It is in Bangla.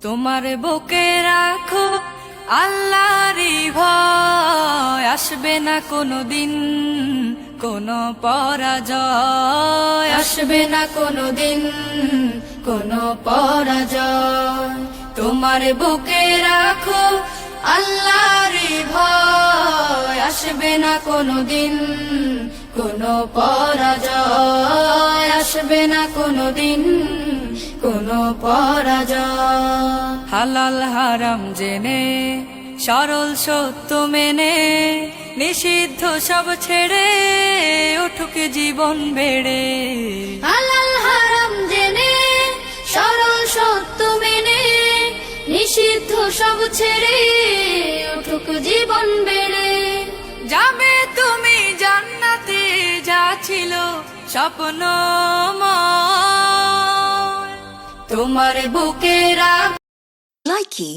তোমার বুকে রাখো আল্লাহরই ভয়, আসবে না কোনোদিন কোনো পরাজয়, আসবে না কোনোদিন কোনো পরাজয়। তোমার বুকে রাখো আল্লাহরই ভয়, আসবে না কোনোদিন কোনো পরাজয়, আসবে না কোনোদিন কোনো পরাজয়। হালাল হারাম জেনে সরল সত্য মেনে নিষিদ্ধ সব ছেড়ে উঠুক জীবন বেড়ে। হালাল হারাম জেনে সরল সত্য মেনে নিষিদ্ধ সব ছেড়ে উঠুক জীবন বেড়ে। যাবে তুমি জান্নাতে, যা ছিল স্বপ্নময়, তোমার বুকে রাখ। Likey